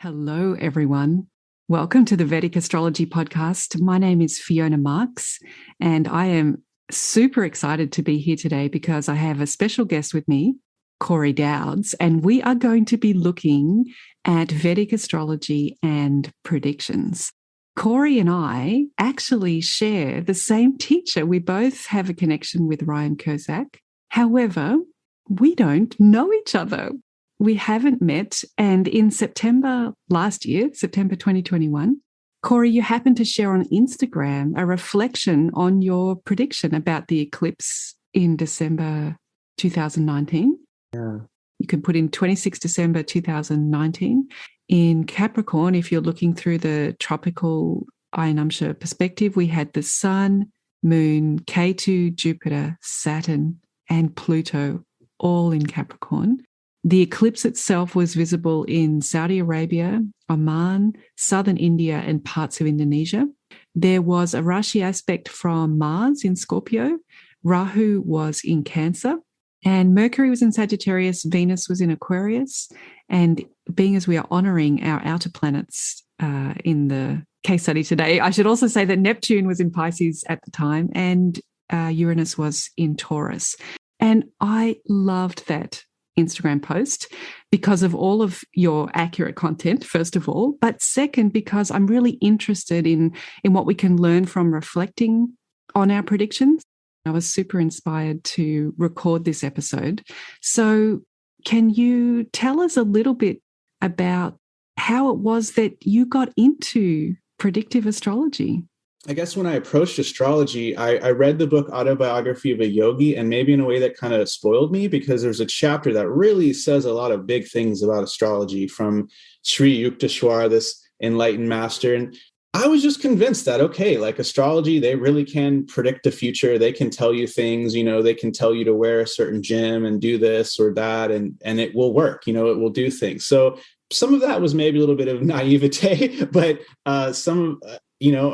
Hello, everyone. Welcome to the Vedic Astrology Podcast. My name is Fiona Marks, and I am super excited to be here today because I have a special guest with me, Corey Dowds, and we are going to be looking at Vedic astrology and predictions. Corey and I actually share the same teacher. We both have a connection with Ryan Cusack. However, we don't know each other. We haven't met. And in September last year, September 2021, Corey, you happened to share on Instagram a reflection on your prediction about the eclipse in December 2019. Yeah. You can put in 26 December 2019 in Capricorn. If you're looking through the tropical Ayanamsha perspective, we had the Sun, Moon, Ketu, Jupiter, Saturn, and Pluto all in Capricorn. The eclipse itself was visible in Saudi Arabia, Oman, southern India, and parts of Indonesia. There was a Rashi aspect from Mars in Scorpio. Rahu was in Cancer, and Mercury was in Sagittarius. Venus was in Aquarius. And being as we are honoring our outer planets in the case study today, I should also say that Neptune was in Pisces at the time, and Uranus was in Taurus. And I loved that Instagram post because of all of your accurate content, first of all, but second, because I'm really interested in what we can learn from reflecting on our predictions. I was super inspired to record this episode. So can you tell us a little bit about how it was that you got into predictive astrology? I guess when I approached astrology, I read the book Autobiography of a Yogi, and maybe in a way that kind of spoiled me because there's a chapter that really says a lot of big things about astrology from Sri Yukteswar, this enlightened master. And I was just convinced that, okay, like astrology, they really can predict the future. They can tell you things, they can tell you to wear a certain gem and do this or that, and it will work, it will do things. So some of that was maybe a little bit of naivete, but a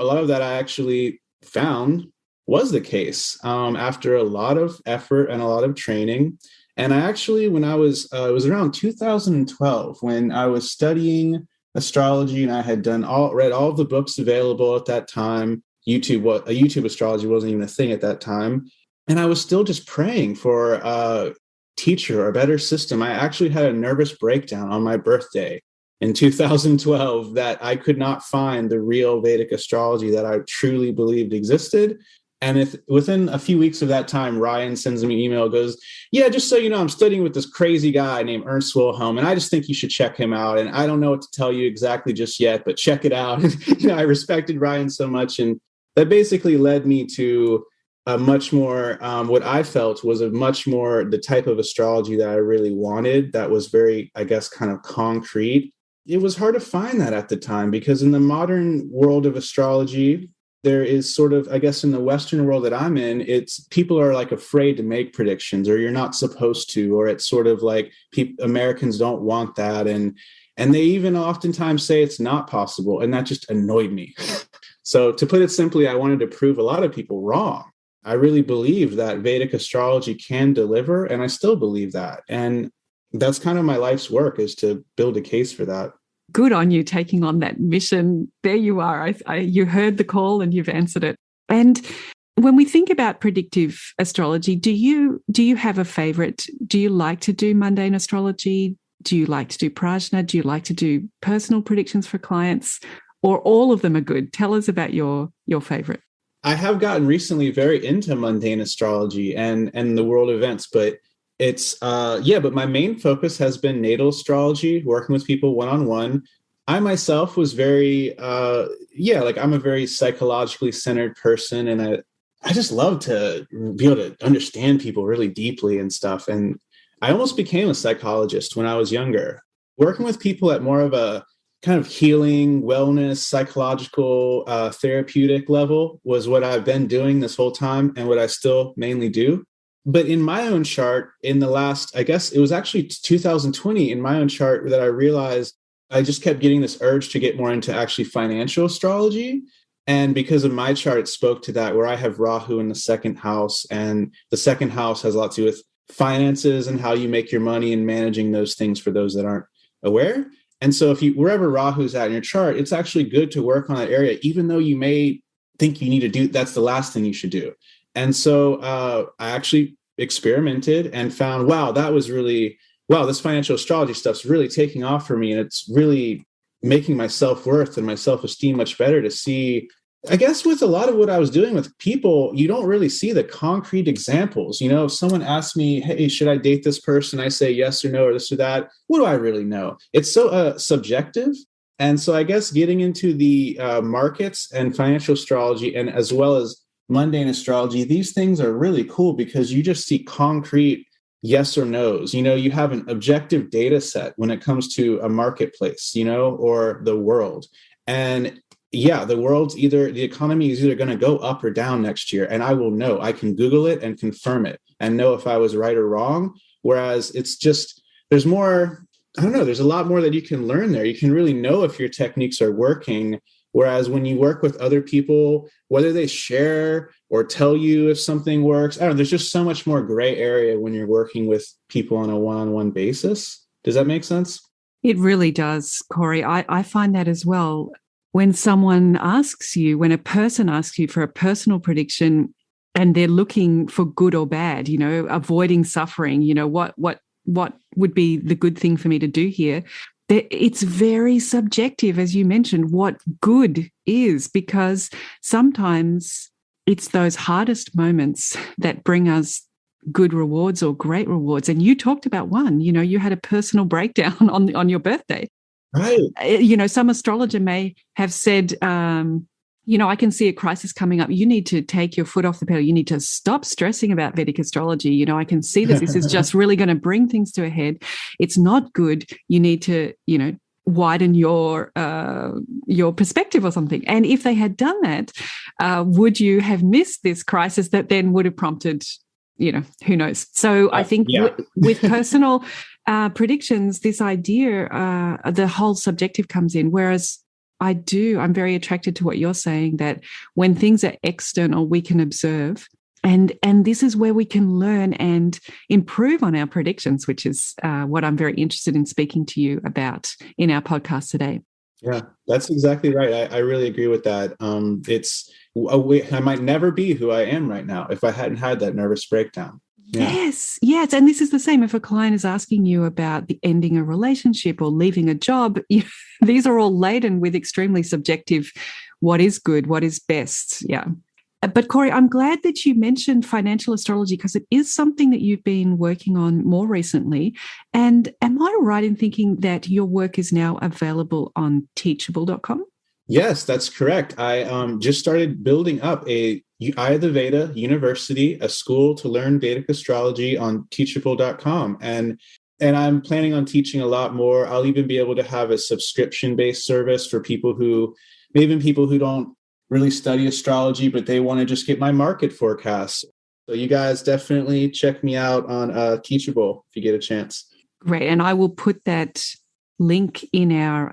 lot of that I actually found was the case after a lot of effort and a lot of training. And I actually, when I was, it was around 2012 when I was studying astrology, and I had read all of the books available at that time. YouTube astrology wasn't even a thing at that time. And I was still just praying for a teacher or a better system. I actually had a nervous breakdown on my birthday in 2012 that I could not find the real Vedic astrology that I truly believed existed. And if within a few weeks of that time, Ryan sends me an email, goes, yeah, just so you know, I'm studying with this crazy guy named Ernst Wilhelm, and I just think you should check him out. And I don't know what to tell you exactly just yet, but check it out. And, I respected Ryan so much. And that basically led me to a much more, what I felt was a much more the type of astrology that I really wanted. That was very, I guess, kind of concrete. It was hard to find that at the time because in the modern world of astrology, there is sort of, I guess in the Western world that I'm in, it's people are like afraid to make predictions, or you're not supposed to, or it's sort of like Americans don't want that. And they even oftentimes say it's not possible. And that just annoyed me. So to put it simply, I wanted to prove a lot of people wrong. I really believe that Vedic astrology can deliver, and I still believe that. And that's kind of my life's work, is to build a case for that. Good on you taking on that mission. There you are. You heard the call and you've answered it. And when we think about predictive astrology, do you have a favorite? Do you like to do mundane astrology? Do you like to do prajna? Do you like to do personal predictions for clients? Or all of them are good? Tell us about your favorite. I have gotten recently very into mundane astrology and the world events, but it's, but my main focus has been natal astrology, working with people one-on-one. I myself was very, I'm a very psychologically centered person. And I just love to be able to understand people really deeply and stuff. And I almost became a psychologist when I was younger. Working with people at more of a kind of healing, wellness, psychological, therapeutic level was what I've been doing this whole time and what I still mainly do. But in my own chart, in the last, I guess it was actually 2020, in my own chart that I realized I just kept getting this urge to get more into actually financial astrology. And because of my chart, it spoke to that, where I have Rahu in the second house. And the second house has a lot to do with finances and how you make your money and managing those things for those that aren't aware. And so if you, wherever Rahu's at in your chart, it's actually good to work on that area, even though you may think you need to do, that's the last thing you should do. And so I actually experimented and found, wow, this financial astrology stuff's really taking off for me. And it's really making my self-worth and my self-esteem much better to see. I guess with a lot of what I was doing with people, you don't really see the concrete examples. You know, if someone asks me, hey, should I date this person? I say yes or no, or this or that. What do I really know? It's so subjective. And so I guess getting into the markets and financial astrology, and as well as mundane astrology, these things are really cool because you just see concrete yes or no's. You know, you have an objective data set when it comes to a marketplace, you know, or the world. And yeah, the economy is either going to go up or down next year. And I will know. I can Google it and confirm it and know if I was right or wrong. Whereas it's just, there's more, I don't know, there's a lot more that you can learn there. You can really know if your techniques are working. Whereas when you work with other people, whether they share or tell you if something works, I don't know, there's just so much more gray area when you're working with people on a one-on-one basis. Does that make sense? It really does, Corey. I find that as well. When a person asks you for a personal prediction and they're looking for good or bad, you know, avoiding suffering, you know, what would be the good thing for me to do here? It's very subjective, as you mentioned, what good is, because sometimes it's those hardest moments that bring us good rewards or great rewards. And you talked about one, you know, you had a personal breakdown on your birthday. Right. You know, some astrologer may have said, you know, I can see a crisis coming up. You need to take your foot off the pedal. You need to stop stressing about Vedic astrology. You know, I can see that this is just really going to bring things to a head. It's not good. You need to, you know, widen your perspective or something. And if they had done that, would you have missed this crisis that then would have prompted, you know, who knows? So I think with personal predictions, this idea, the whole subjective comes in. Whereas I'm very attracted to what you're saying, that when things are external, we can observe. And this is where we can learn and improve on our predictions, which is what I'm very interested in speaking to you about in our podcast today. Yeah, that's exactly right. I really agree with that. I might never be who I am right now if I hadn't had that nervous breakdown. Yeah. Yes. And this is the same. If a client is asking you about the ending a relationship or leaving a job, these are all laden with extremely subjective, what is good, what is best. Yeah. But Corey, I'm glad that you mentioned financial astrology because it is something that you've been working on more recently. And am I right in thinking that your work is now available on teachable.com? Yes, that's correct. I just started building up a Ayurveda University, a school to learn Vedic astrology on teachable.com. And I'm planning on teaching a lot more. I'll even be able to have a subscription-based service for people who don't really study astrology, but they want to just get my market forecasts. So you guys definitely check me out on Teachable if you get a chance. Great. And I will put that link in our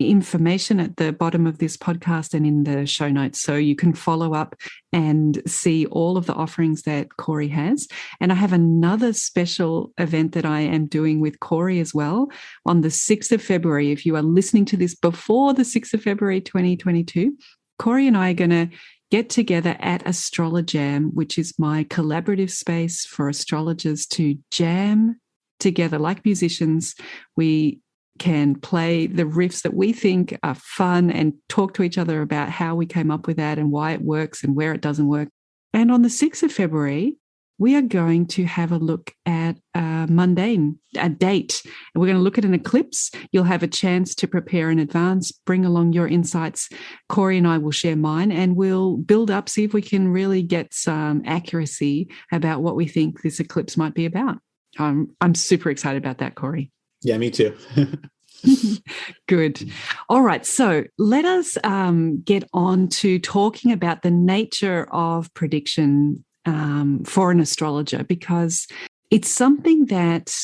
information at the bottom of this podcast and in the show notes, so you can follow up and see all of the offerings that Corey has. And I have another special event that I am doing with Corey as well on the 6th of February. If you are listening to this before the 6th of February 2022, Corey and I are going to get together at Astrolojam, which is my collaborative space for astrologers to jam together like musicians. We can play the riffs that we think are fun and talk to each other about how we came up with that and why it works and where it doesn't work. And on the 6th of February, we are going to have a look at a date. And we're going to look at an eclipse. You'll have a chance to prepare in advance, bring along your insights. Corey and I will share mine and we'll build up, see if we can really get some accuracy about what we think this eclipse might be about. I'm super excited about that, Corey. Yeah, me too. Good. All right. So let us get on to talking about the nature of prediction for an astrologer, because it's something that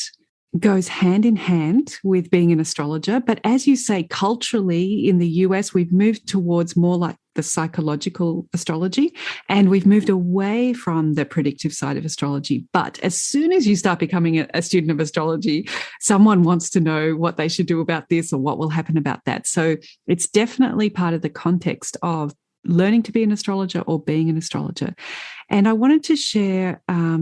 goes hand in hand with being an astrologer. But as you say, culturally in the US, we've moved towards more like the psychological astrology, and we've moved away from the predictive side of astrology. But as soon as you start becoming a student of astrology, someone wants to know what they should do about this or what will happen about that. So it's definitely part of the context of learning to be an astrologer or being an astrologer. And I wanted to share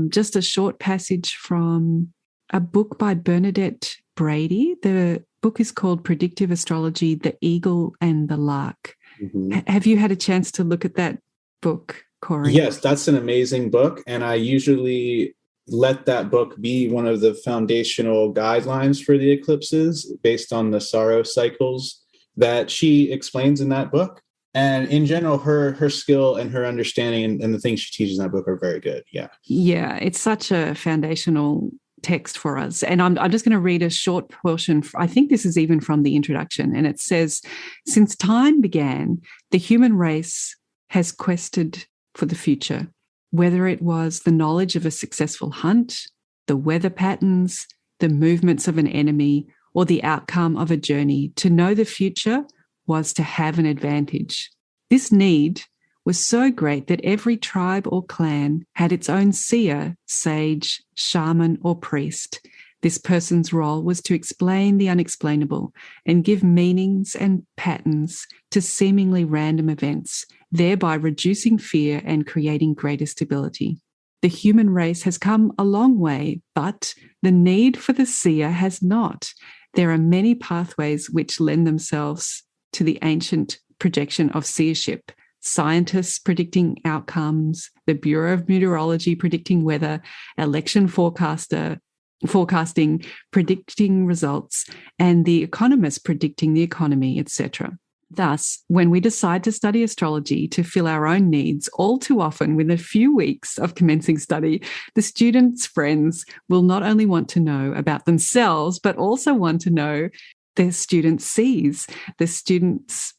just a short passage from a book by Bernadette Brady. The book is called Predictive Astrology, The Eagle and the Lark. Mm-hmm. Have you had a chance to look at that book, Corey? Yes, that's an amazing book. And I usually let that book be one of the foundational guidelines for the eclipses based on the Saros cycles that she explains in that book. And in general, her skill and her understanding and the things she teaches in that book are very good. Yeah. Yeah, it's such a foundational text for us. And I'm just going to read a short portion. I think this is even from the introduction. And it says, since time began, the human race has quested for the future, whether it was the knowledge of a successful hunt, the weather patterns, the movements of an enemy, or the outcome of a journey. To know the future was to have an advantage. This need was so great that every tribe or clan had its own seer, sage, shaman, or priest. This person's role was to explain the unexplainable and give meanings and patterns to seemingly random events, thereby reducing fear and creating greater stability. The human race has come a long way, but the need for the seer has not. There are many pathways which lend themselves to the ancient projection of seership. Scientists predicting outcomes, the Bureau of Meteorology predicting weather, election forecasting predicting results, and the economists predicting the economy, etc. Thus, when we decide to study astrology to fill our own needs, all too often within a few weeks of commencing study, the students' friends will not only want to know about themselves, but also want to know the student sees. The student's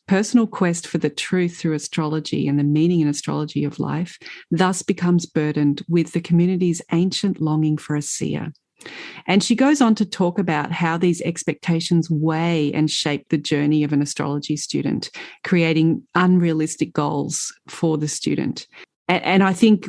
personal quest for the truth through astrology and the meaning and astrology of life thus becomes burdened with the community's ancient longing for a seer. And she goes on to talk about how these expectations weigh and shape the journey of an astrology student, creating unrealistic goals for the student. And I think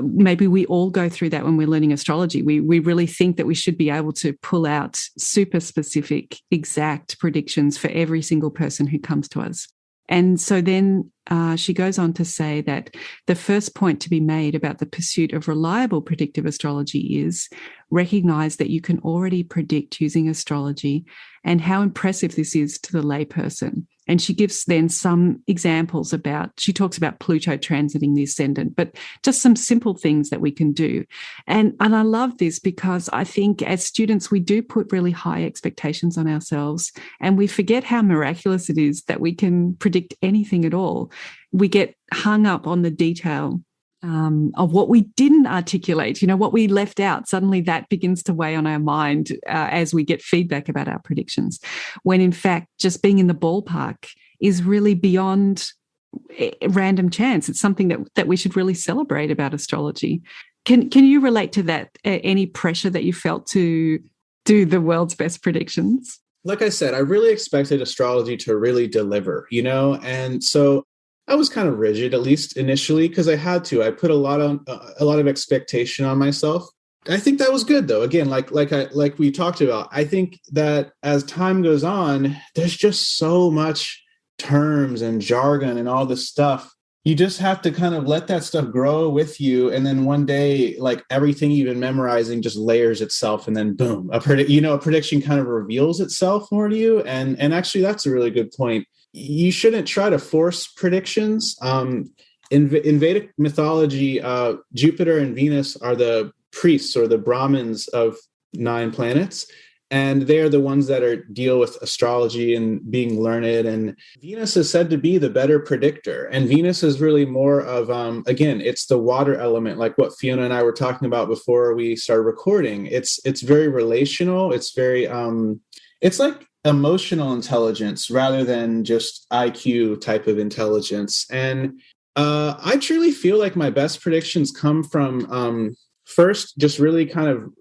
maybe we all go through that when we're learning astrology. We really think that we should be able to pull out super specific, exact predictions for every single person who comes to us. And so then she goes on to say that the first point to be made about the pursuit of reliable predictive astrology is recognize that you can already predict using astrology and how impressive this is to the layperson. And she gives then some examples she talks about Pluto transiting the ascendant, but just some simple things that we can do. And I love this because I think as students, we do put really high expectations on ourselves and we forget how miraculous it is that we can predict anything at all. We get hung up on the detail of what we didn't articulate, what we left out. Suddenly that begins to weigh on our mind as we get feedback about our predictions, when in fact just being in the ballpark is really beyond random chance. It's something that we should really celebrate about astrology. Can you relate to that? Any pressure that you felt to do the world's best predictions? Like I said, I really expected astrology to really deliver, and so I was kind of rigid, at least initially, because I had to. I put a lot of expectation on myself. I think that was good, though. Again, like we talked about, I think that as time goes on, there's just so much terms and jargon and all this stuff. You just have to kind of let that stuff grow with you, and then one day, like everything you've been memorizing just layers itself, and then boom, a prediction kind of reveals itself more to you. And actually, that's a really good point. You shouldn't try to force predictions. In Vedic mythology, Jupiter and Venus are the priests or the Brahmins of 9 planets, and they are the ones that deal with astrology and being learned. And Venus is said to be the better predictor. And Venus is really more of, again, it's the water element, like what Fiona and I were talking about before we started recording. It's very relational. It's very, it's like emotional intelligence rather than just IQ type of intelligence. And I truly feel like my best predictions come from first, just really kind of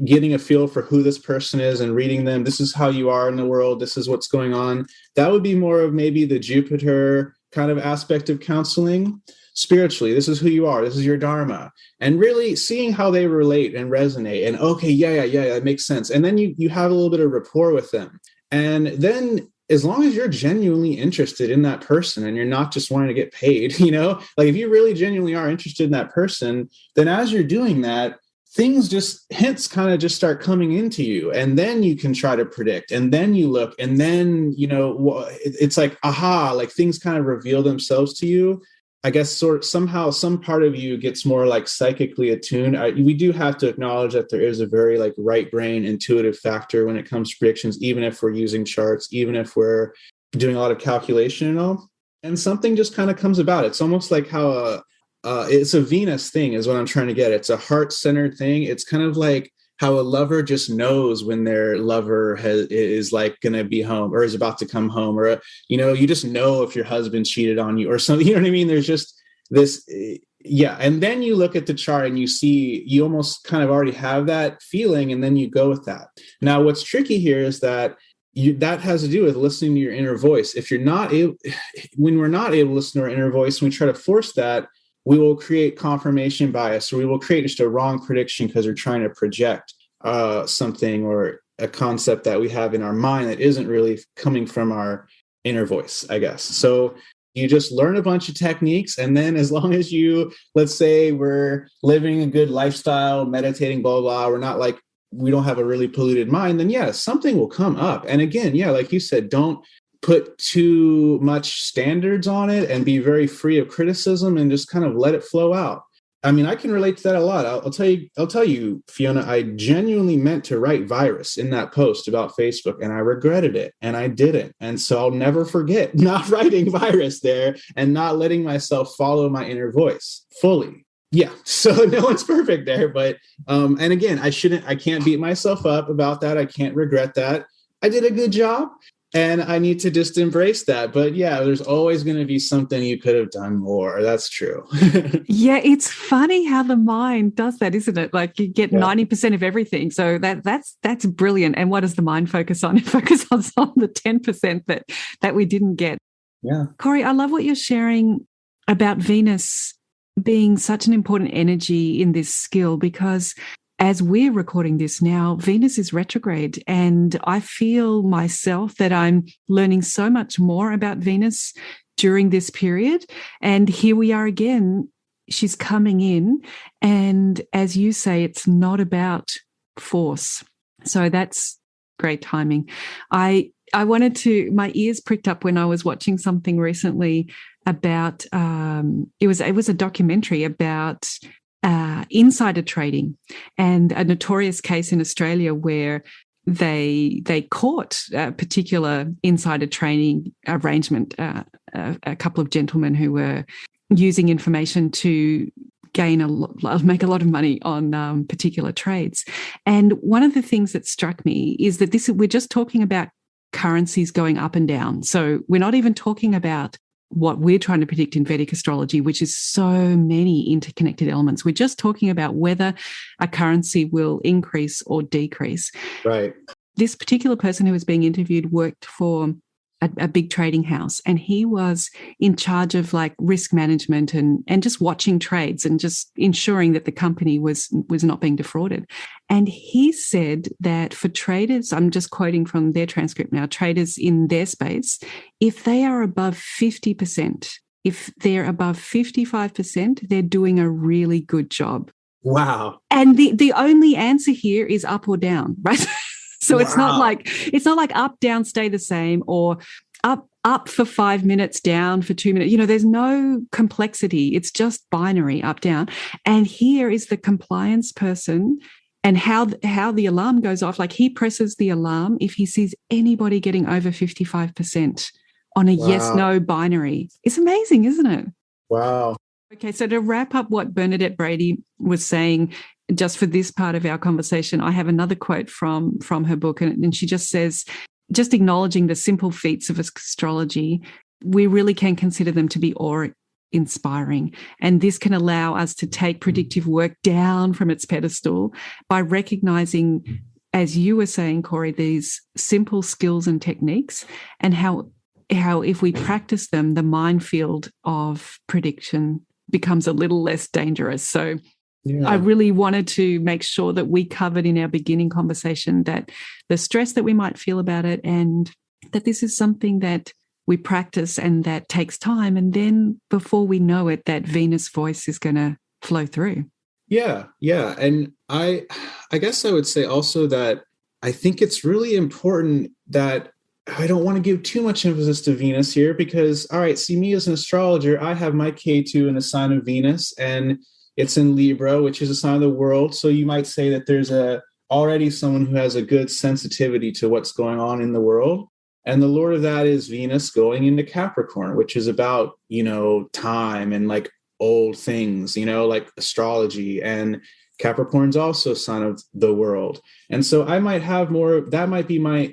getting a feel for who this person is and reading them. This is how you are in the world. This is what's going on. That would be more of maybe the Jupiter kind of aspect of counseling. Spiritually, this is who you are. This is your dharma. And really seeing how they relate and resonate. And okay, yeah, that makes sense. And then you have a little bit of rapport with them. And then as long as you're genuinely interested in that person and you're not just wanting to get paid, like if you really genuinely are interested in that person, then as you're doing that, hints kind of just start coming into you. And then you can try to predict. And then you look, and then, it's like, aha, like things kind of reveal themselves to you. I guess somehow some part of you gets more like psychically attuned. We do have to acknowledge that there is a very like right brain intuitive factor when it comes to predictions, even if we're using charts, even if we're doing a lot of calculation and all. And something just kind of comes about. It's almost like how it's a Venus thing is what I'm trying to get. It's a heart-centered thing. It's kind of like how a lover just knows when their lover is like going to be home or is about to come home, or, you just know if your husband cheated on you or something, you know what I mean? There's just this, yeah. And then you look at the chart and you almost kind of already have that feeling, and then you go with that. Now, what's tricky here is that that has to do with listening to your inner voice. When we're not able to listen to our inner voice, when we try to force that, we will create confirmation bias, or we will create just a wrong prediction because we're trying to project something or a concept that we have in our mind that isn't really coming from our inner voice, I guess. So you just learn a bunch of techniques, and then as long as let's say we're living a good lifestyle, meditating, blah, blah, we don't have a really polluted mind, then yeah, something will come up. And again, yeah, like you said, don't put too much standards on it and be very free of criticism and just kind of let it flow out. I mean, I can relate to that a lot. I'll tell you, Fiona, I genuinely meant to write virus in that post about Facebook, and I regretted it, and I didn't. And so I'll never forget not writing virus there and not letting myself follow my inner voice fully. Yeah. So no one's perfect there, but, and again, I can't beat myself up about that. I can't regret that. I did a good job. And I need to just embrace that. But yeah, there's always going to be something you could have done more. That's true. Yeah, it's funny how the mind does that, isn't it? Like you get 90% of everything. So that's brilliant. And what does the mind focus on? It focuses on the 10% that we didn't get. Yeah. Corey, I love what you're sharing about Venus being such an important energy in this skill, because as we're recording this now, Venus is retrograde, and I feel myself that I'm learning so much more about Venus during this period. And here we are again, she's coming in. And as you say, it's not about force. So that's great timing. I my ears pricked up when I was watching something recently about, it was a documentary about insider trading, and a notorious case in Australia where they caught a particular insider trading arrangement, a couple of gentlemen who were using information to make a lot of money on particular trades. And one of the things that struck me is that we're just talking about currencies going up and down. So we're not even talking about what we're trying to predict in Vedic astrology, which is so many interconnected elements. We're just talking about whether a currency will increase or decrease. Right. This particular person who was being interviewed worked for a big trading house, and he was in charge of like risk management and just watching trades and just ensuring that the company was not being defrauded. And he said that for traders, I'm just quoting from their transcript now, traders in their space, if they are above 50%, if they're above 55%, they're doing a really good job. Wow. And the only answer here is up or down, right? So it's not like up, down, stay the same, or up for 5 minutes, down for 2 minutes. There's no complexity. It's just binary, up, down. And here is the compliance person, and how the alarm goes off. Like he presses the alarm if he sees anybody getting over 55% on a yes/no binary. It's amazing, isn't it? Wow. Okay, so to wrap up what Bernadette Brady was saying, just for this part of our conversation, I have another quote from her book, and she just says, just acknowledging the simple feats of astrology, we really can consider them to be inspiring. And this can allow us to take predictive work down from its pedestal by recognizing, as you were saying, Corey, these simple skills and techniques, and how if we practice them, the minefield of prediction becomes a little less dangerous. So yeah. I really wanted to make sure that we covered in our beginning conversation that the stress that we might feel about it, and that this is something that we practice and that takes time. And then before we know it, that Venus voice is going to flow through. Yeah. Yeah. And I guess I would say also that I think it's really important that I don't want to give too much emphasis to Venus here, because, all right, see, me as an astrologer, I have my K2 in a sign of Venus, and it's in Libra, which is a sign of the world. So you might say that there's already someone who has a good sensitivity to what's going on in the world. And the Lord of that is Venus going into Capricorn, which is about, time and like old things, like astrology. And Capricorn's also a sign of the world. And so I might have more, that might be my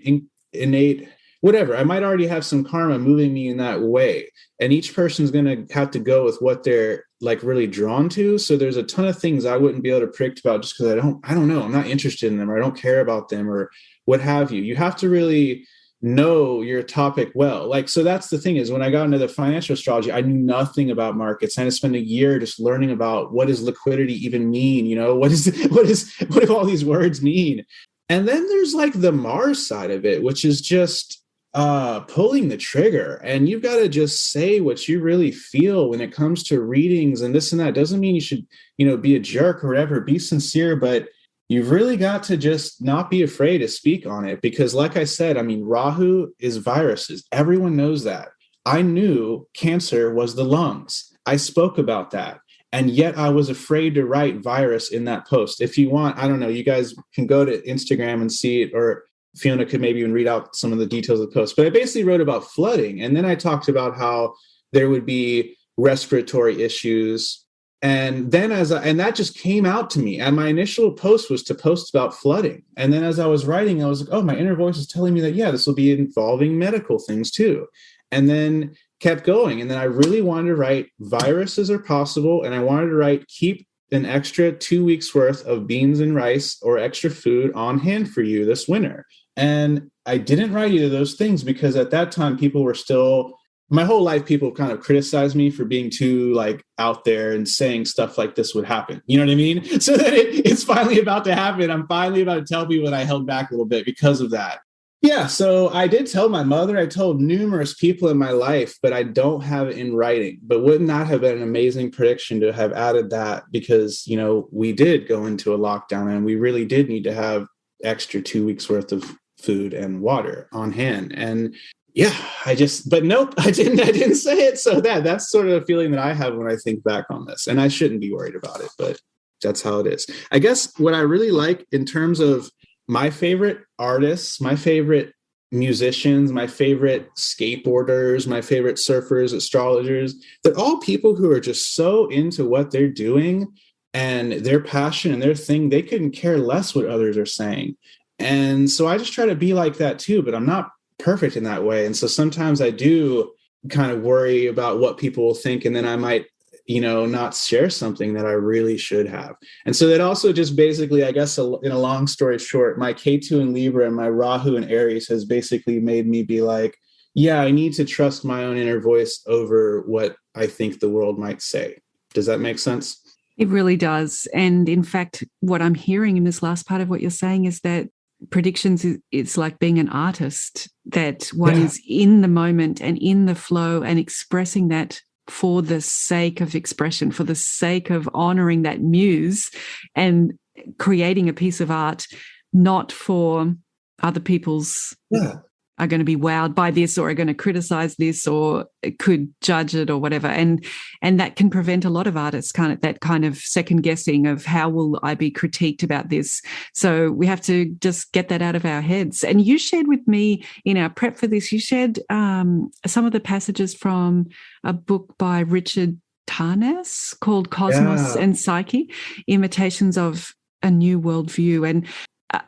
innate, whatever. I might already have some karma moving me in that way. And each person's going to have to go with what they're like really drawn to. So there's a ton of things I wouldn't be able to predict about just because I don't know. I'm not interested in them, or I don't care about them, or what have you. You have to really know your topic well. Like, so that's the thing, is when I got into the financial astrology, I knew nothing about markets. I had to spend a year just learning about what does liquidity even mean? What do all these words mean? And then there's like the Mars side of it, which is just pulling the trigger. And you've got to just say what you really feel when it comes to readings and this and that. Doesn't mean you should, be a jerk or whatever, be sincere, but you've really got to just not be afraid to speak on it. Because like I said, Rahu is viruses. Everyone knows that. I knew cancer was the lungs. I spoke about that. And yet I was afraid to write virus in that post. If you want, I don't know, you guys can go to Instagram and see it, or Fiona could maybe even read out some of the details of the post. But I basically wrote about flooding. And then I talked about how there would be respiratory issues. And then and that just came out to me. And my initial post was to post about flooding. And then as I was writing, I was like, oh, my inner voice is telling me that, yeah, this will be involving medical things too. And then kept going. And then I really wanted to write viruses are possible. And I wanted to write, keep an extra 2 weeks worth of beans and rice or extra food on hand for you this winter. And I didn't write either of those things because at that time, people were still, my whole life, people kind of criticized me for being too like out there and saying stuff like this would happen. You know what I mean? So that it's finally about to happen. I'm finally about to tell people that I held back a little bit because of that. Yeah. So I did tell my mother, I told numerous people in my life, but I don't have it in writing. But wouldn't that have been an amazing prediction to have added that? Because, we did go into a lockdown and we really did need to have extra 2 weeks worth of food and water on hand. And yeah, but nope, I didn't say it. So that's sort of a feeling that I have when I think back on this, and I shouldn't be worried about it, but that's how it is. I guess what I really like in terms of my favorite artists, my favorite musicians, my favorite skateboarders, my favorite surfers, astrologers, they're all people who are just so into what they're doing and their passion and their thing. They couldn't care less what others are saying. And so I just try to be like that too, but I'm not perfect in that way. And so sometimes I do kind of worry about what people will think. And then I might, not share something that I really should have. And so that also just basically, I guess, in a long story short, my K2 in Libra and my Rahu in Aries has basically made me be like, yeah, I need to trust my own inner voice over what I think the world might say. Does that make sense? It really does. And in fact, what I'm hearing in this last part of what you're saying is that predictions it's like being an artist, that one is in the moment and in the flow and expressing that for the sake of expression, for the sake of honoring that muse and creating a piece of art, not for other people's are going to be wowed by this or are going to criticize this or could judge it or whatever. And that can prevent a lot of artists that kind of second guessing of how will I be critiqued about this. So we have to just get that out of our heads. And you shared with me in our prep for this, you shared some of the passages from a book by Richard Tarnas called Cosmos and Psyche, Imitations of a New Worldview. And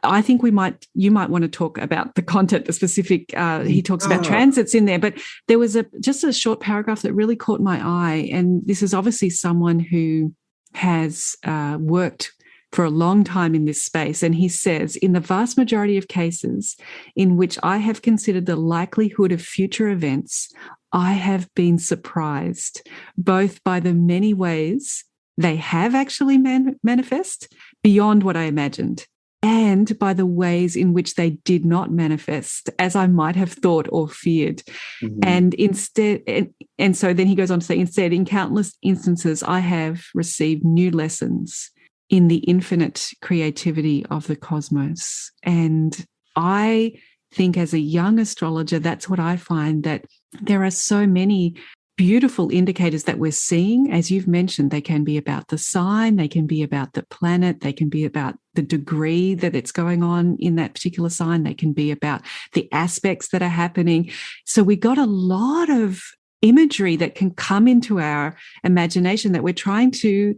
I think you might want to talk about the content, the specific, he talks about transits in there, but there was just a short paragraph that really caught my eye. And this is obviously someone who has worked for a long time in this space. And he says, in the vast majority of cases in which I have considered the likelihood of future events, I have been surprised both by the many ways they have actually manifest beyond what I imagined, and by the ways in which they did not manifest as I might have thought or feared. Mm-hmm. And instead, and so then he goes on to say, instead, in countless instances, I have received new lessons in the infinite creativity of the cosmos. And I think as a young astrologer, that's what I find, that there are so many beautiful indicators that we're seeing. As you've mentioned, they can be about the sign, they can be about the planet, they can be about the degree that it's going on in that particular sign, they can be about the aspects that are happening. So we got a lot of imagery that can come into our imagination that we're trying to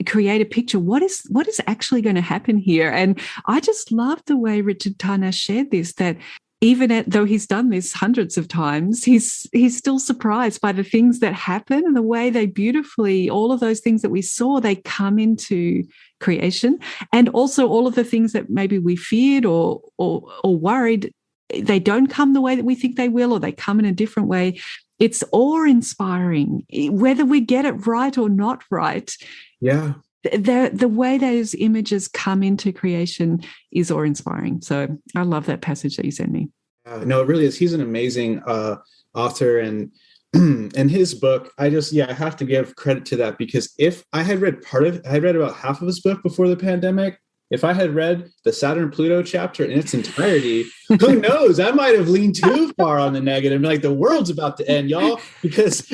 create a picture. What is actually going to happen here? And I just love the way Richard Tarnas shared this, that even though he's done this hundreds of times, he's still surprised by the things that happen and the way they beautifully, all of those things that we saw, they come into creation. And also all of the things that maybe we feared or worried, they don't come the way that we think they will, or they come in a different way. It's awe-inspiring, whether we get it right or not right. Yeah. The way those images come into creation is awe-inspiring. So I love that passage that you sent me. No, it really is. He's an amazing author, and his book, I have to give credit to that, because if I had read I had read about half of his book before the pandemic. If I had read the Saturn-Pluto chapter in its entirety, who knows? I might have leaned too far on the negative, like the world's about to end, y'all. Because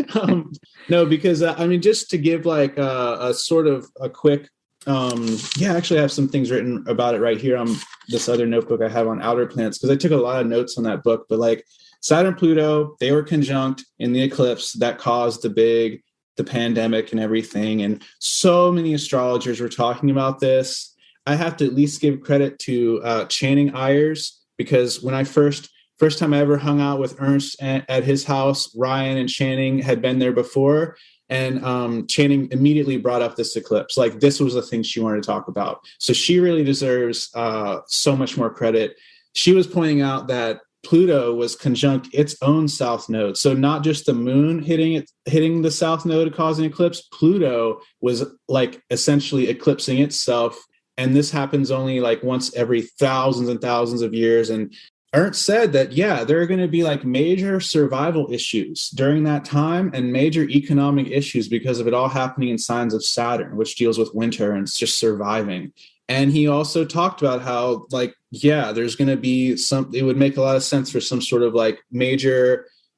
just to give like a sort of a quick, actually I have some things written about it right here on this other notebook I have on outer planets, because I took a lot of notes on that book. But like Saturn-Pluto, they were conjunct in the eclipse that caused the pandemic and everything. And so many astrologers were talking about this. I have to at least give credit to Channing Ayers, because when I first time I ever hung out with Ernst at his house, Ryan and Channing had been there before, and Channing immediately brought up this eclipse. Like, this was the thing she wanted to talk about. So she really deserves so much more credit. She was pointing out that Pluto was conjunct its own south node. So not just the moon hitting the south node causing eclipse, Pluto was like essentially eclipsing itself. And this happens only like once every thousands and thousands of years. And Ernst said that, there are going to be like major survival issues during that time, and major economic issues because of it all happening in signs of Saturn, which deals with winter and it's just surviving. And he also talked about how there's going to be it would make a lot of sense for some sort of like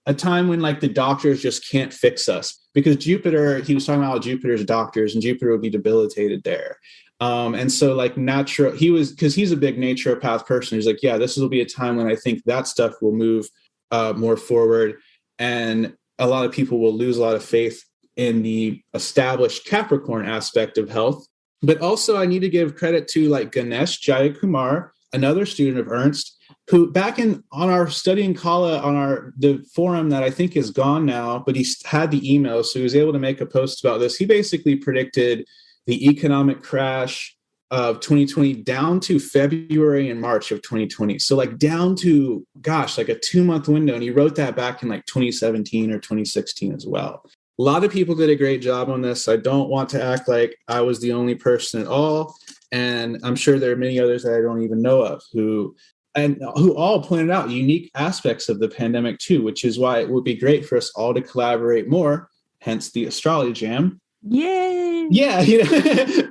a time when like the doctors just can't fix us, because Jupiter, he was talking about Jupiter's doctors, and Jupiter would be debilitated there. And so like because he's a big naturopath person. He's like, this will be a time when I think that stuff will move more forward. And a lot of people will lose a lot of faith in the established Capricorn aspect of health. But also I need to give credit to like Ganesh Jayakumar, another student of Ernst, who back on our studying Kala on the forum that I think is gone now, but he had the email. So he was able to make a post about this. He basically predicted the economic crash of 2020 down to February and March of 2020. So like down to, like a 2-month window. And he wrote that back in like 2017 or 2016 as well. A lot of people did a great job on this. I don't want to act like I was the only person at all. And I'm sure there are many others that I don't even know of who all pointed out unique aspects of the pandemic too, which is why it would be great for us all to collaborate more, hence the Astrology Jam. Yay! Yeah,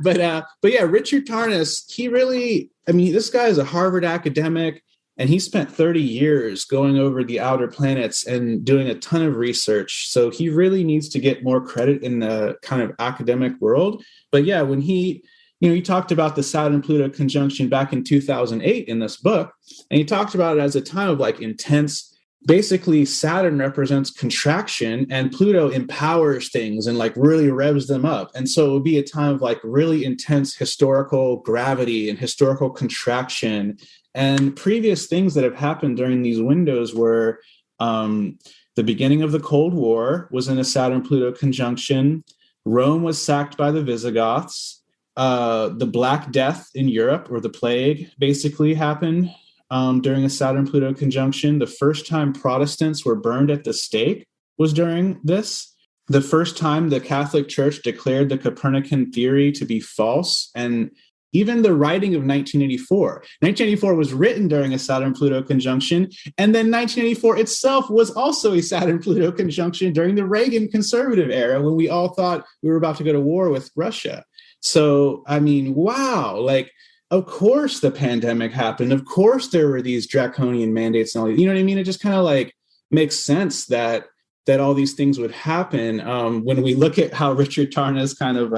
but Richard Tarnas, this guy is a Harvard academic, and he spent 30 years going over the outer planets and doing a ton of research. So he really needs to get more credit in the kind of academic world. But when he talked about the Saturn-Pluto conjunction back in 2008 in this book, and he talked about it as a time of like intense basically Saturn represents contraction and Pluto empowers things and like really revs them up. And so it would be a time of like really intense historical gravity and historical contraction. And previous things that have happened during these windows were the beginning of the Cold War was in a Saturn-Pluto conjunction. Rome was sacked by the Visigoths. The Black Death in Europe, or the plague, basically happened during a Saturn-Pluto conjunction. The first time Protestants were burned at the stake was during this. The first time the Catholic Church declared the Copernican theory to be false, and even the writing of 1984. 1984 was written during a Saturn-Pluto conjunction, and then 1984 itself was also a Saturn-Pluto conjunction during the Reagan conservative era when we all thought we were about to go to war with Russia. So, I mean, wow, like, of course the pandemic happened. Of course there were these draconian mandates and all these, you know what I mean? It just kind of like makes sense that all these things would happen when we look at how Richard Tarnas kind of,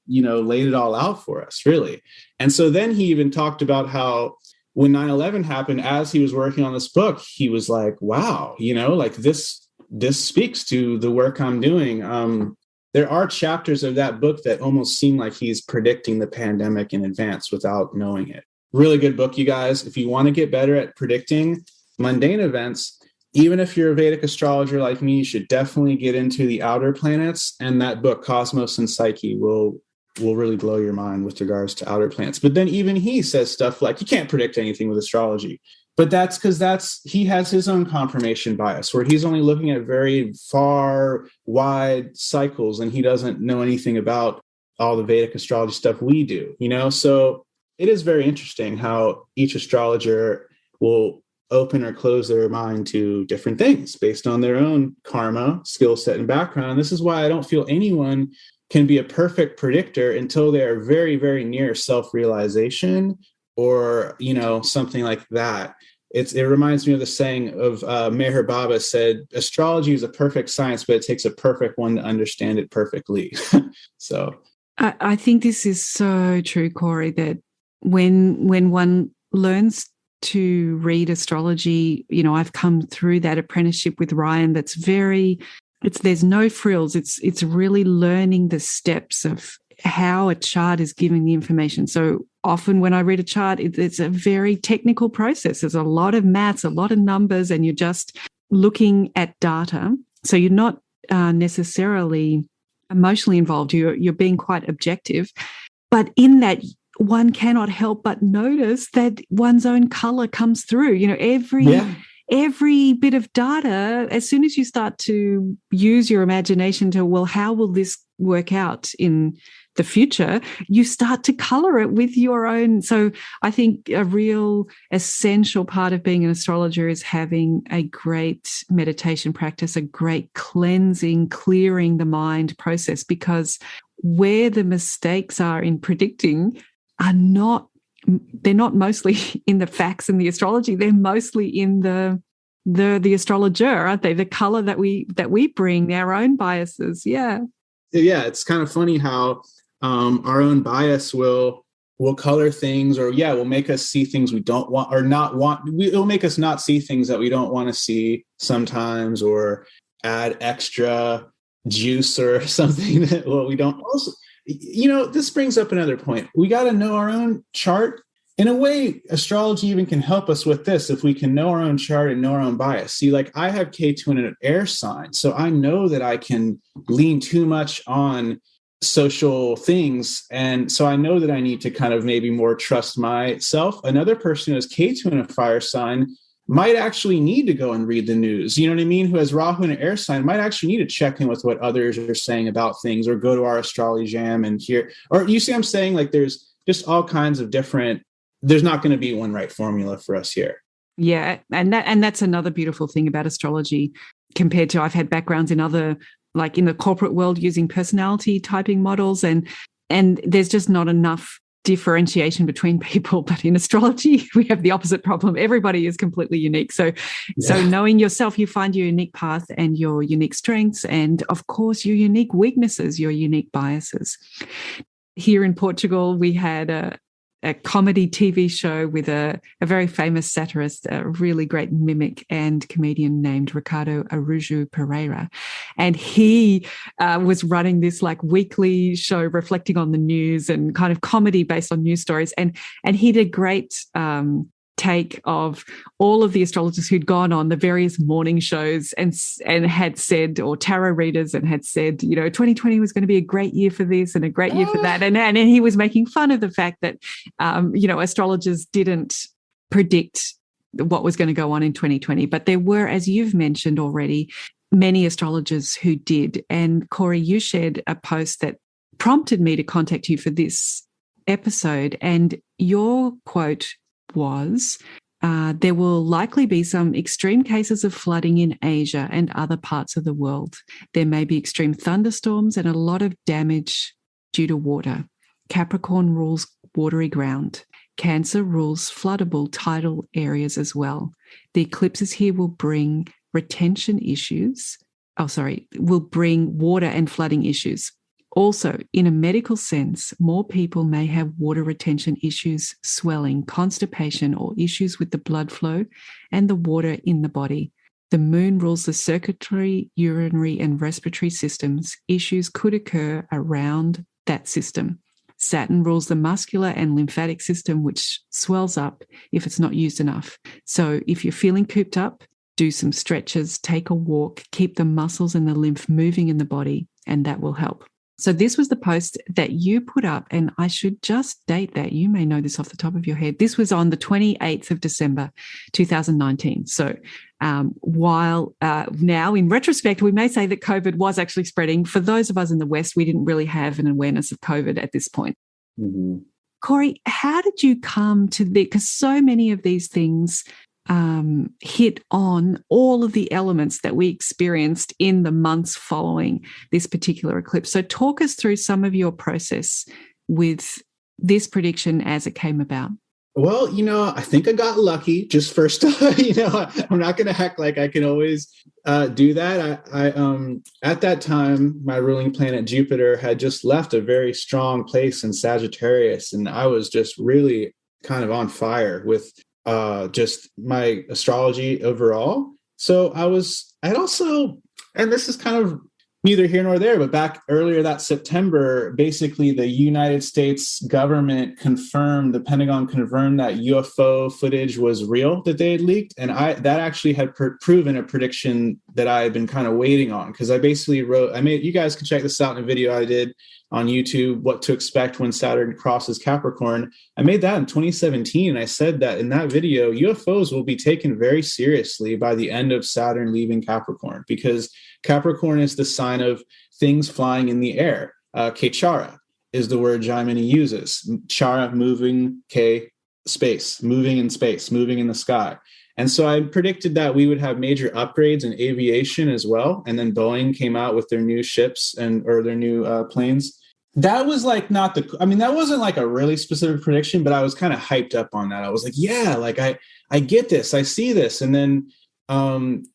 laid it all out for us, really. And so then he even talked about how when 9/11 happened, as he was working on this book, he was like, wow, like this speaks to the work I'm doing. There are chapters of that book that almost seem like he's predicting the pandemic in advance without knowing it. Really good book, you guys. If you want to get better at predicting mundane events, even if you're a Vedic astrologer like me, you should definitely get into the outer planets. And that book, Cosmos and Psyche, will really blow your mind with regards to outer planets. But then even he says stuff like, you can't predict anything with astrology. But that's because he has his own confirmation bias, where he's only looking at very far, wide cycles, and he doesn't know anything about all the Vedic astrology stuff we do, So it is very interesting how each astrologer will open or close their mind to different things based on their own karma, skill set, and background. This is why I don't feel anyone can be a perfect predictor until they are very, very near self-realization or, something like that. It reminds me of the saying of Meher Baba said, astrology is a perfect science, but it takes a perfect one to understand it perfectly. So I think this is so true, Corey, that when one learns to read astrology, I've come through that apprenticeship with Ryan. There's no frills. It's really learning the steps of how a chart is giving the information. So often when I read a chart, it's a very technical process. There's a lot of maths, a lot of numbers, and you're just looking at data. So you're not necessarily emotionally involved. You're being quite objective. But in that, one cannot help but notice that one's own color comes through. Every bit of data, as soon as you start to use your imagination to, well, how will this work out in the future, you start to color it with your own. So I think a real essential part of being an astrologer is having a great meditation practice, a great cleansing, clearing the mind process, because where the mistakes are in predicting they're not mostly in the facts and the astrology. They're mostly in the astrologer, aren't they? The color that we bring, our own biases. Yeah. Yeah. It's kind of funny how our own bias will color things, or will make us see things we don't want or not want. It'll make us not see things that we don't want to see sometimes, or add extra juice or something that we don't. Also, this brings up another point. We got to know our own chart. In a way, astrology even can help us with this if we can know our own chart and know our own bias. See, like I have K2 in an air sign, so I know that I can lean too much on social things. And so I know that I need to kind of maybe more trust myself. Another person who has K2 in a fire sign might actually need to go and read the news. You know what I mean? Who has Rahu in an air sign might actually need to check in with what others are saying about things, or go to our astrology jam and hear, or you see what I'm saying? Like there's just all kinds of different, there's not going to be one right formula for us here. Yeah. And that's another beautiful thing about astrology compared to, I've had backgrounds in other, like in the corporate world using personality typing models, and there's just not enough differentiation between people. But in astrology, we have the opposite problem. Everybody is completely unique. So knowing yourself, you find your unique path and your unique strengths, and of course your unique weaknesses, your unique biases. Here in Portugal, we had a comedy TV show with a very famous satirist, a really great mimic and comedian named Ricardo Arujo Pereira. And he was running this like weekly show reflecting on the news and kind of comedy based on news stories. And he did a great take of all of the astrologers who'd gone on the various morning shows and had said, or tarot readers, and had said, 2020 was going to be a great year for this and a great year for that. And he was making fun of the fact that, astrologers didn't predict what was going to go on in 2020. But there were, as you've mentioned already, many astrologers who did. And Corey, you shared a post that prompted me to contact you for this episode. And your quote was, there will likely be some extreme cases of flooding in Asia and other parts of the world. There may be extreme thunderstorms and a lot of damage due to water. Capricorn rules watery ground. Cancer rules floodable tidal areas as well. The eclipses here will bring retention issues. Will bring water and flooding issues. Also, in a medical sense, more people may have water retention issues, swelling, constipation, or issues with the blood flow and the water in the body. The moon rules the circulatory, urinary, and respiratory systems. Issues could occur around that system. Saturn rules the muscular and lymphatic system, which swells up if it's not used enough. So if you're feeling cooped up, do some stretches, take a walk, keep the muscles and the lymph moving in the body, and that will help. So this was the post that you put up, and I should just date that. You may know this off the top of your head. This was on the 28th of December, 2019. So while now, in retrospect, we may say that COVID was actually spreading, for those of us in the West, we didn't really have an awareness of COVID at this point. Mm-hmm. Corey, how did you come to the, because so many of these things hit on all of the elements that we experienced in the months following this particular eclipse. So talk us through some of your process with this prediction as it came about. Well, I think I got lucky just first. I'm not going to act like I can always do that. I at that time, my ruling planet Jupiter had just left a very strong place in Sagittarius. And I was just really kind of on fire with just my astrology overall. So I'd also, and this is kind of neither here nor there, but back earlier that September, basically the United States government the Pentagon confirmed that UFO footage was real that they had leaked. And that actually had proven a prediction that I had been kind of waiting on, because I basically you guys can check this out in a video I did on YouTube, what to expect when Saturn crosses Capricorn. I made that in 2017. And I said that in that video, UFOs will be taken very seriously by the end of Saturn leaving Capricorn, because Capricorn is the sign of things flying in the air. Kechara is the word Jaimini uses. Chara, moving, space, moving in space, moving in the sky. And so I predicted that we would have major upgrades in aviation as well. And then Boeing came out with their new ships or their new planes. That was like that wasn't like a really specific prediction, but I was kind of hyped up on that. I was like, yeah, like I get this, I see this. And then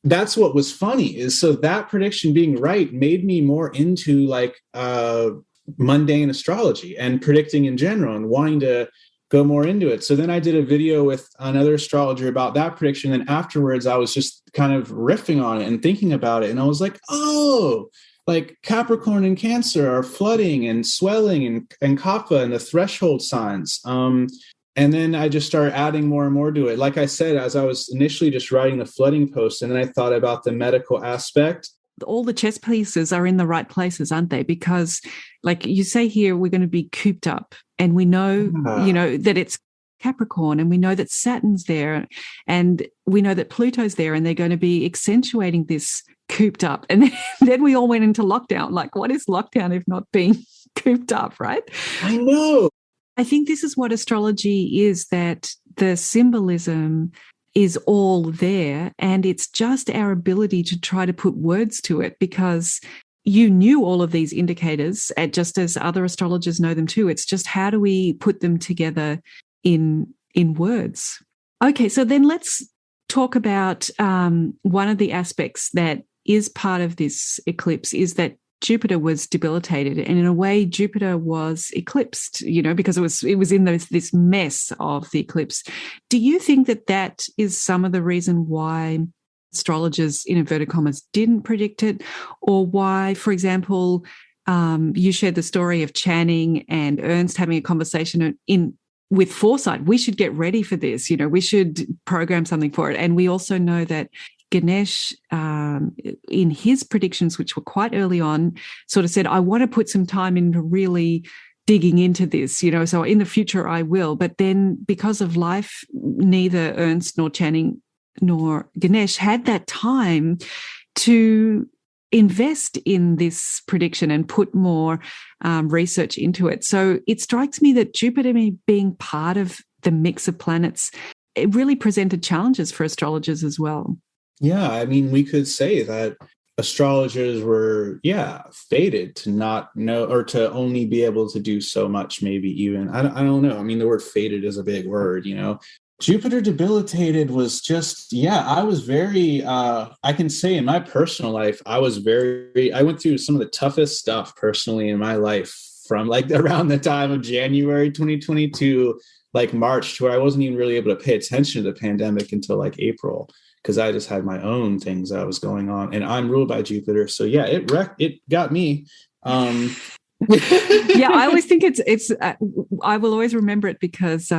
that's what was funny is, so that prediction being right made me more into like mundane astrology and predicting in general and wanting to go more into it. So then I did a video with another astrologer about that prediction. And afterwards, I was just kind of riffing on it and thinking about it. And I was like, oh, like Capricorn and Cancer are flooding and swelling and kapha and the threshold signs. And then I just started adding more and more to it. Like I said, as I was initially just writing the flooding post, and then I thought about the medical aspect. All the chess pieces are in the right places, aren't they? Because like you say here, we're going to be cooped up, and we know, that it's Capricorn, and we know that Saturn's there, and we know that Pluto's there, and they're going to be accentuating this cooped up. And then we all went into lockdown. Like, what is lockdown if not being cooped up, right? I know. I think this is what astrology is, that the symbolism is all there, and it's just our ability to try to put words to it, because you knew all of these indicators, just as other astrologers know them too. It's just, how do we put them together in words? Okay, so then let's talk about one of the aspects that is part of this eclipse is that Jupiter was debilitated, and in a way, Jupiter was eclipsed, because it was in this mess of the eclipse. Do you think that is some of the reason why astrologers, in inverted commas, didn't predict it, or why, for example, you shared the story of Channing and Ernst having a conversation with foresight? We should get ready for this. We should program something for it. And we also know that Ganesh, in his predictions, which were quite early on, sort of said, I want to put some time into really digging into this, so in the future I will. But then because of life, neither Ernst nor Channing nor Ganesh had that time to invest in this prediction and put more research into it. So it strikes me that Jupiter being part of the mix of planets, it really presented challenges for astrologers as well. Yeah, I mean, we could say that astrologers were, fated to not know, or to only be able to do so much, maybe even. I don't know. I mean, the word fated is a big word, Jupiter debilitated was just, I was very, I can say in my personal life, I went through some of the toughest stuff personally in my life from like around the time of January 2022, like March, to where I wasn't even really able to pay attention to the pandemic until like April, because I just had my own things that was going on, and I'm ruled by Jupiter. So it got me. Yeah, I always think it's I will always remember it because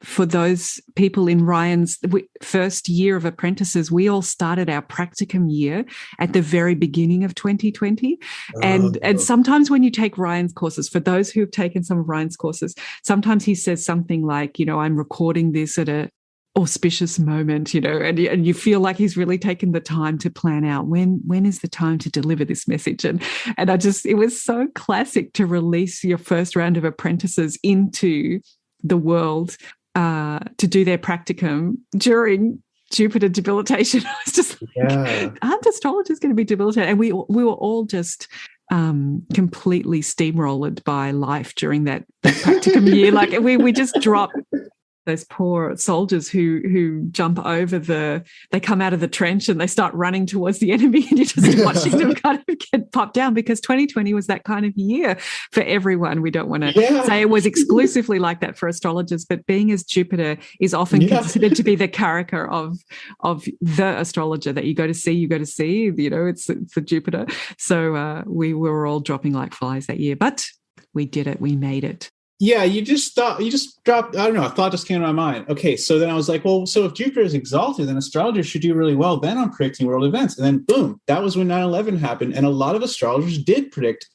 for those people in Ryan's first year of apprentices, we all started our practicum year at the very beginning of 2020. And sometimes when you take Ryan's courses, for those who've taken some of Ryan's courses, sometimes he says something like, I'm recording this at a auspicious moment, and you feel like he's really taken the time to plan out when is the time to deliver this message. And it was so classic to release your first round of apprentices into the world to do their practicum during Jupiter debilitation. I was just like, aren't astrologers going to be debilitated? And we were all just completely steamrolled by life during that practicum year. Like we just dropped those poor soldiers who jump over they come out of the trench and they start running towards the enemy, and you're just watching them kind of get popped down, because 2020 was that kind of year for everyone. We don't want to say it was exclusively like that for astrologers, but being as Jupiter is often considered to be the character of the astrologer that you go to see, it's the Jupiter. So we were all dropping like flies that year, but we did it. We made it. Yeah, you just dropped, I don't know, a thought just came to my mind. Okay, so then I was like, well, so if Jupiter is exalted, then astrologers should do really well then on predicting world events. And then boom, that was when 9/11 happened. And a lot of astrologers did predict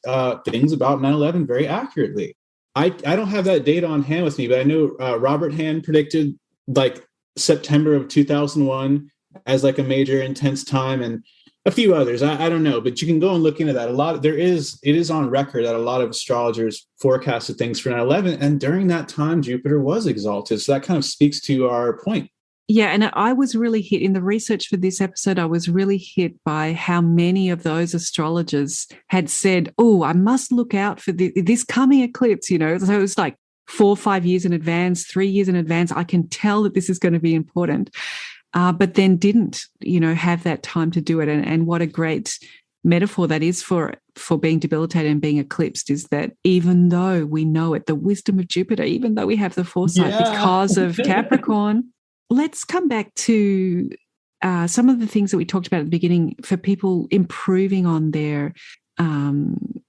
things about 9/11 very accurately. I don't have that data on hand with me, but I know Robert Hand predicted like September of 2001 as like a major intense time, and a few others. I don't know, but you can go and look into that. It is on record that a lot of astrologers forecasted things for 9/11, and during that time, Jupiter was exalted. So that kind of speaks to our point. Yeah, and I was really hit in the research for this episode. I was really hit by how many of those astrologers had said, "Oh, I must look out for this coming eclipse." So it was like 4 or 5 years in advance, 3 years in advance. I can tell that this is going to be important. But then didn't, have that time to do it. And what a great metaphor that is for being debilitated and being eclipsed, is that even though we know it, the wisdom of Jupiter, even though we have the foresight because of Capricorn. Let's come back to some of the things that we talked about at the beginning for people improving on their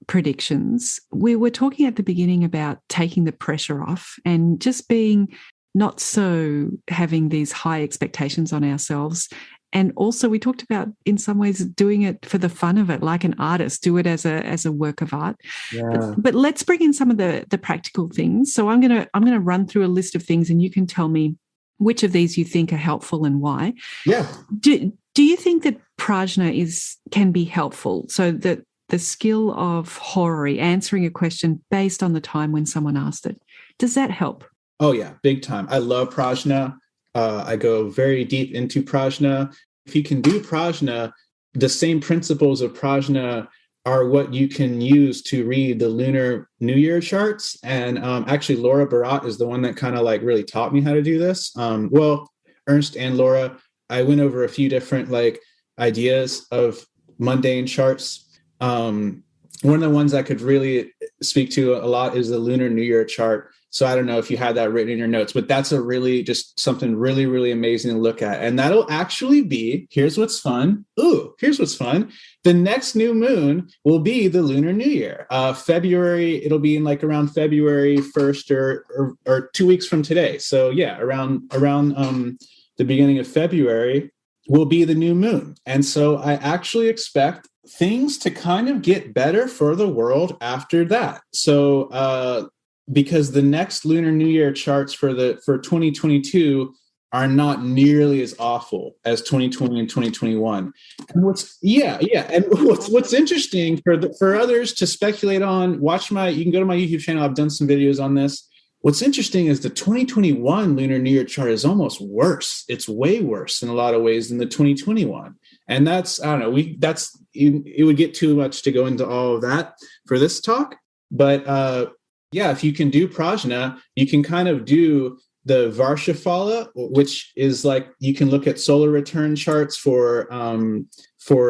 predictions. We were talking at the beginning about taking the pressure off and just being not so having these high expectations on ourselves. And also we talked about, in some ways, doing it for the fun of it, like an artist, do it as a work of art. Yeah. But let's bring in some of the practical things. So I'm gonna run through a list of things, and you can tell me which of these you think are helpful and why. Yeah. Do you think that prajna can be helpful? So that the skill of horary, answering a question based on the time when someone asked it, does that help? Oh, yeah, big time. I love prajna. I go very deep into prajna. If you can do prajna, the same principles of prajna are what you can use to read the lunar New Year charts. And actually, Laura Barat is the one that kind of like really taught me how to do this. Ernst and Laura, I went over a few different like ideas of mundane charts. one of the ones I could really speak to a lot is the Lunar New Year chart. So I don't know if you had that written in your notes, but that's a really just something really, really amazing to look at. And that'll actually be, here's what's fun. Here's what's fun. The next new moon will be the Lunar New Year. February, it'll be in like around February 1st or 2 weeks from today. So yeah, around the beginning of February will be the new moon. And so I actually expect things to kind of get better for the world after that. So because the next Lunar New Year charts for 2022 are not nearly as awful as 2020 and 2021. And what's interesting for others to speculate on, you can go to my YouTube channel. I've done some videos on this. What's interesting is the 2021 Lunar New Year chart is almost worse. It's way worse in a lot of ways than the 2021. And that's, I don't know, it would get too much to go into all of that for this talk. But if you can do Prajna, you can kind of do the Varshafala, which is like, you can look at solar return charts for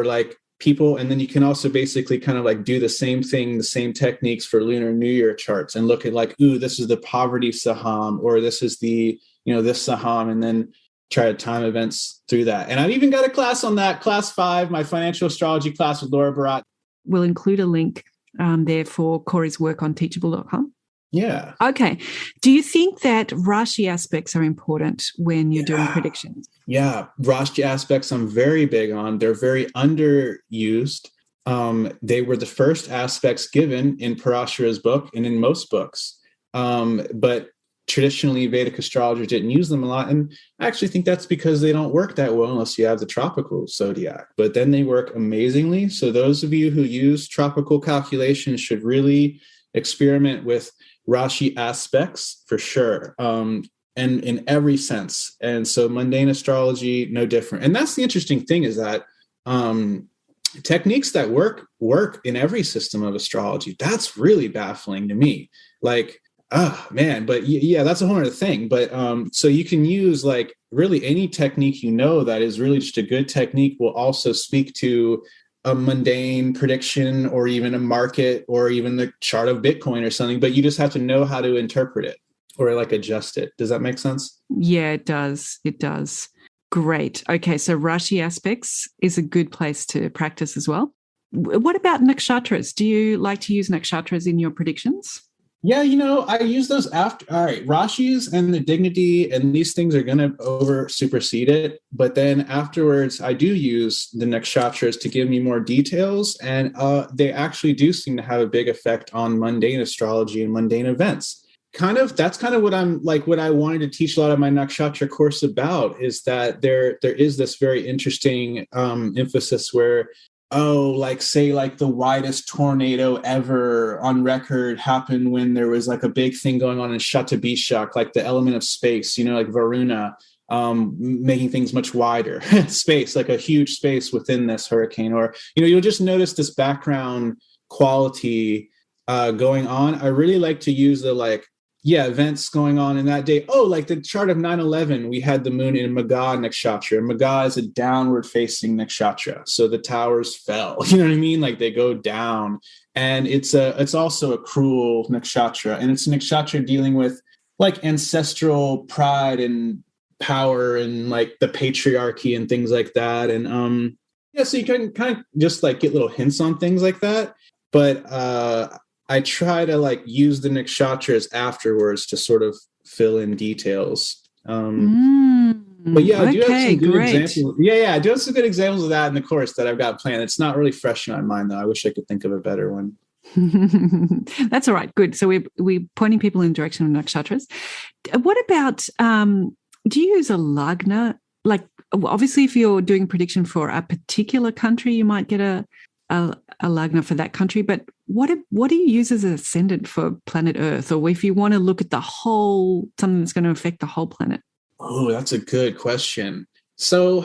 like people. And then you can also basically kind of like do the same thing, the same techniques for Lunar New Year charts and look at like, this is the poverty Saham, or this is the, this Saham, and then try to time events through that. And I've even got a class on that, class 5, my financial astrology class with Laura Barat. We'll include a link there for Corey's work on teachable.com. Yeah. Okay. Do you think that Rashi aspects are important when you're doing predictions? Yeah. Rashi aspects I'm very big on. They're very underused. They were the first aspects given in Parashara's book and in most books. But traditionally, Vedic astrologers didn't use them a lot. And I actually think that's because they don't work that well unless you have the tropical zodiac. But then they work amazingly. So those of you who use tropical calculations should really experiment with Rashi aspects for sure, and in every sense. And so mundane astrology, no different. And that's the interesting thing, is that techniques that work in every system of astrology. That's really baffling to me. Like, but yeah, that's a whole other thing. But so you can use like really any technique that is really just a good technique will also speak to a mundane prediction or even a market or even the chart of Bitcoin or something, but you just have to know how to interpret it or like adjust it. Does that make sense? Yeah, it does. It does. Great. Okay, so Rashi aspects is a good place to practice as well. What about nakshatras? Do you like to use nakshatras in your predictions? Yeah, I use those after. All right, Rashis and the dignity and these things are going to supersede it. But then afterwards, I do use the nakshatras to give me more details. And they actually do seem to have a big effect on mundane astrology and mundane events. That's kind of what what I wanted to teach a lot of my nakshatra course about, is that there is this very interesting emphasis where, say the widest tornado ever on record happened when there was like a big thing going on in Shatabishak, like the element of space, like Varuna, making things much wider space, like a huge space within this hurricane. Or, you'll just notice this background quality going on. I really like to use the events going on in that day. Like the chart of 9/11, we had the moon in Magha nakshatra. Magha is a downward facing nakshatra. So the towers fell, you know what I mean? Like they go down. And it's also a cruel nakshatra. And it's a nakshatra dealing with like ancestral pride and power and like the patriarchy and things like that. And so you can kind of just like get little hints on things like that. But I try to use the nakshatras afterwards to sort of fill in details. But yeah, I do have some good examples. Yeah, I do have some good examples of that in the course that I've got planned. It's not really fresh in my mind, though. I wish I could think of a better one. That's all right. Good. So we're pointing people in the direction of nakshatras. What about, do you use a lagna? Like, obviously, if you're doing a prediction for a particular country, you might get a lagna for that country. But what do you use as an ascendant for planet Earth? Or if you want to look at something that's going to affect the whole planet? Oh, that's a good question. So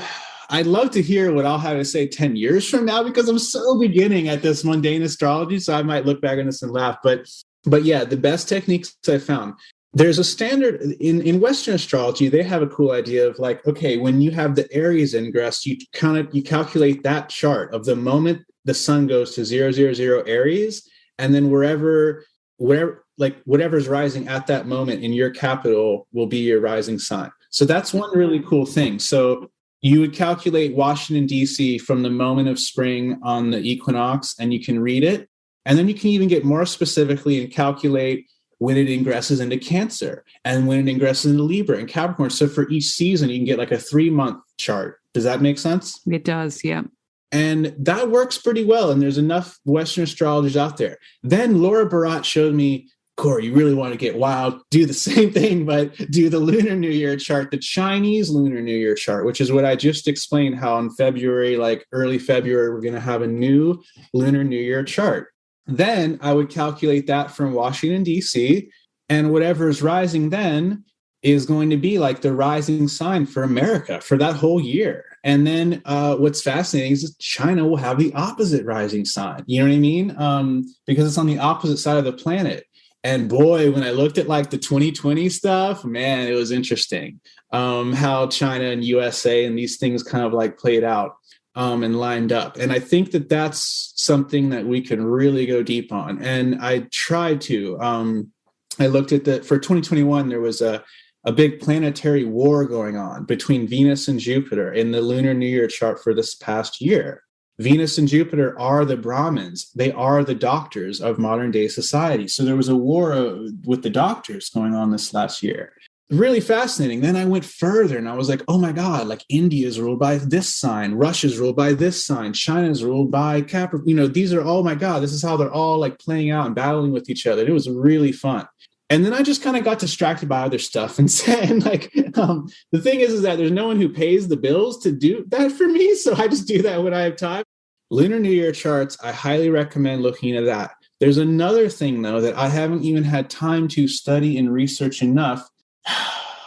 I'd love to hear what I'll have to say 10 years from now, because I'm so beginning at this mundane astrology. So I might look back on this and laugh. But yeah, the best techniques I found. There's a standard in Western astrology. They have a cool idea of when you have the Aries ingress, you calculate that chart of the moment the sun goes to 000 Aries, and then whatever's rising at that moment in your capital will be your rising sign. So that's one really cool thing. So you would calculate Washington, D.C. from the moment of spring on the equinox, and you can read it. And then you can even get more specifically and calculate when it ingresses into Cancer and when it ingresses into Libra and Capricorn. So for each season, you can get like a 3-month chart. Does that make sense? It does, yeah. And that works pretty well. And there's enough Western astrologers out there. Then Laura Barat showed me, Corey, you really want to get wild, do the same thing, but do the Lunar New Year chart, the Chinese Lunar New Year chart, which is what I just explained, how in February, like early February, we're going to have a new Lunar New Year chart. Then I would calculate that from Washington, D.C., and whatever is rising then is going to be like the rising sign for America for that whole year. And then what's fascinating is that China will have the opposite rising sign. You know what I mean? Because it's on the opposite side of the planet. And boy, when I looked at like the 2020 stuff, man, it was interesting how China and USA and these things kind of like played out and lined up. And I think that that's something that we can really go deep on. And I tried to. I looked at for 2021, there was a big planetary war going on between Venus and Jupiter in the Lunar New Year chart for this past year. Venus and Jupiter are the Brahmins. They are the doctors of modern day society. So there was a war with the doctors going on this last year. Really fascinating. Then I went further and I was like, oh my God, like India is ruled by this sign. Russia's ruled by this sign. China's ruled by Capricorn. You know, these are, oh my God, this is how they're all like playing out and battling with each other. It was really fun. And then I just kind of got distracted by other stuff and said, like, the thing is that there's no one who pays the bills to do that for me. So I just do that when I have time. Lunar New Year charts, I highly recommend looking at that. There's another thing, though, that I haven't even had time to study and research enough,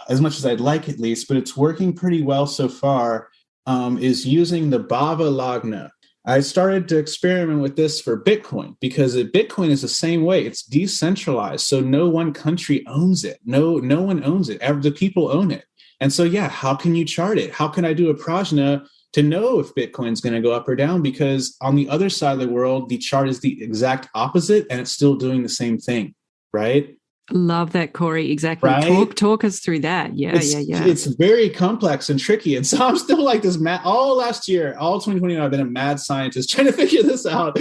as much as I'd like at least, but it's working pretty well so far, is using the Bava Lagna. I started to experiment with this for Bitcoin because Bitcoin is the same way. It's decentralized. So no one country owns it. No one owns it. The people own it. And so, yeah, how can you chart it? How can I do a prajna to know if Bitcoin's going to go up or down? Because on the other side of the world, the chart is the exact opposite and it's still doing the same thing, right? Love that, Corey. Exactly. Right? Talk us through that. Yeah. It's very complex and tricky. And so I'm still like this all last year, all 2020, I've been a mad scientist trying to figure this out.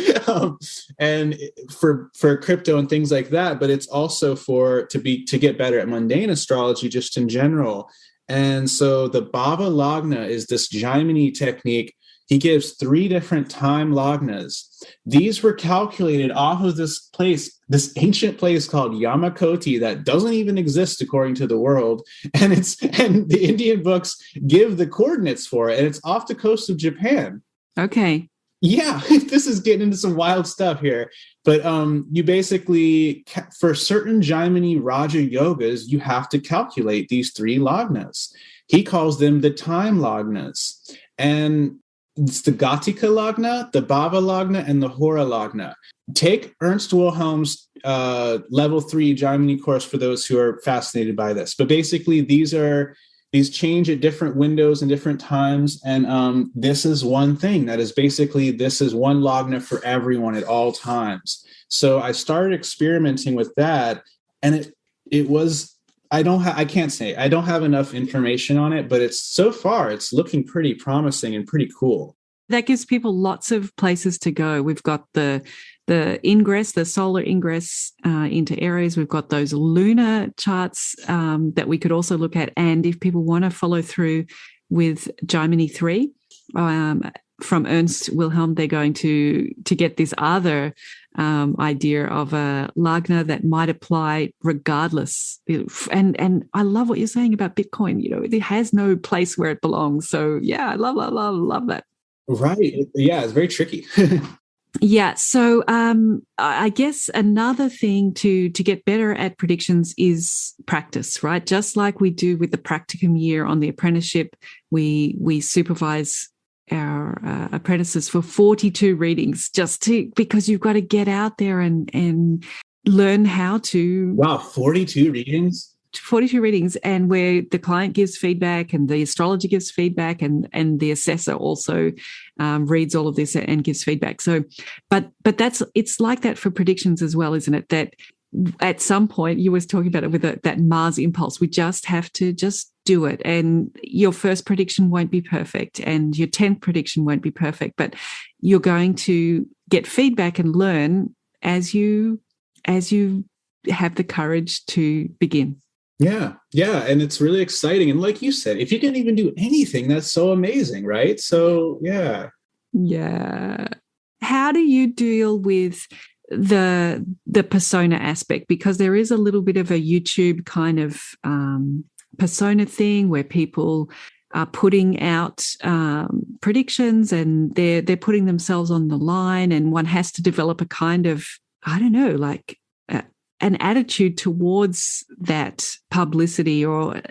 And for crypto and things like that, but it's also to get better at mundane astrology just in general. And so the Bava Lagna is this Jaimini technique. He gives 3 different time lagnas. These were calculated off of this this ancient place called Yamakoti that doesn't even exist according to the world. And the Indian books give the coordinates for it. And it's off the coast of Japan. Okay. Yeah, this is getting into some wild stuff here. But you basically, for certain Jaimini Raja yogas, you have to calculate these 3 lagnas. He calls them the time lagnas. And it's the Gatika Lagna, the Bava Lagna, and the Hora Lagna. Take Ernst Wilhelm's level 3 Jaimini course for those who are fascinated by this. But basically, these change at different windows and different times. And this is one thing that is basically, this is one Lagna for everyone at all times. So I started experimenting with that. And it was, I can't say, I don't have enough information on it, but so far it's looking pretty promising and pretty cool. That gives people lots of places to go. We've got the ingress, the solar ingress into Aries. We've got those lunar charts that we could also look at. And if people want to follow through with Jaimini 3 from Ernst Wilhelm, they're going to get this other idea of a Lagna that might apply regardless. And I love what you're saying about Bitcoin. You know, it has no place where it belongs. So yeah, I love that. Right. Yeah, it's very tricky. Yeah. So I guess another thing to get better at predictions is practice, right? Just like we do with the practicum year on the apprenticeship, we supervise our apprentices for 42 readings because you've got to get out there and learn how to. Wow, 42 readings? 42 readings, and where the client gives feedback and the astrologer gives feedback, and the assessor also reads all of this and gives feedback. So, but it's like that for predictions as well, isn't it? That at some point, you was talking about it with that Mars impulse. We just have to just do it. And your first prediction won't be perfect, and your 10th prediction won't be perfect, but you're going to get feedback and learn as you have the courage to begin. Yeah. And it's really exciting. And like you said, if you can even do anything, that's so amazing, right? So, yeah. Yeah. How do you deal with the persona aspect? Because there is a little bit of a YouTube kind of persona thing where people are putting out predictions, and they're putting themselves on the line, and one has to develop a kind of, I don't know, like an attitude towards that publicity or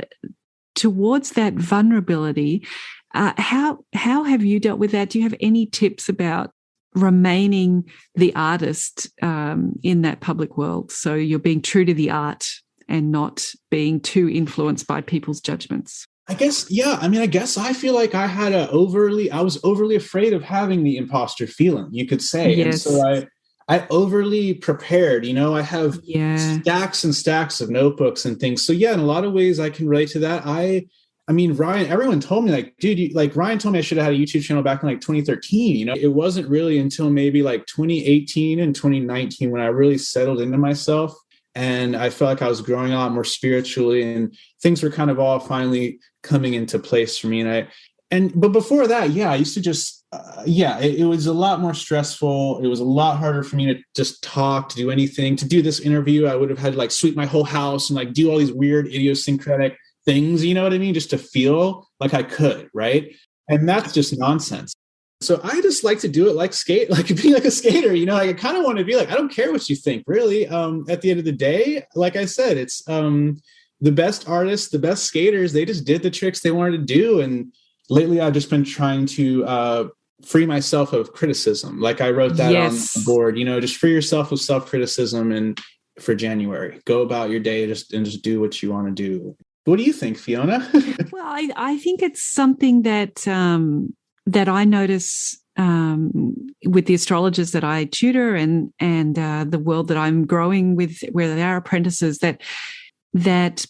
towards that vulnerability. How have you dealt with that? Do you have any tips about remaining the artist in that public world? So you're being true to the art and not being too influenced by people's judgments. I guess, yeah. I mean, I guess I feel like I was overly afraid of having the imposter feeling, you could say. Yes. And so I overly prepared, I have stacks and stacks of notebooks and things. So yeah, in a lot of ways I can relate to that. I mean, Ryan, everyone told me like, dude, Ryan told me I should have had a YouTube channel back in like 2013. It wasn't really until maybe like 2018 and 2019 when I really settled into myself. And I felt like I was growing a lot more spiritually, and things were kind of all finally coming into place for me. But before that, I used to just, it was a lot more stressful. It was a lot harder for me to just talk, to do anything. To do this interview, I would have had to like sweep my whole house and like do all these weird idiosyncratic things, you know what I mean? Just to feel like I could, right? And that's just nonsense. So I just like to do it like be like a skater, like I kind of want to be like, I don't care what you think, really. At the end of the day, like I said, it's the best artists, the best skaters, they just did the tricks they wanted to do. And lately I've just been trying to free myself of criticism. Like I wrote that on the board, just free yourself of self-criticism. And for January, go about your day and just do what you want to do. What do you think, Fiona? Well, I think it's something that I notice with the astrologers that I tutor and the world that I'm growing with, where they are apprentices, that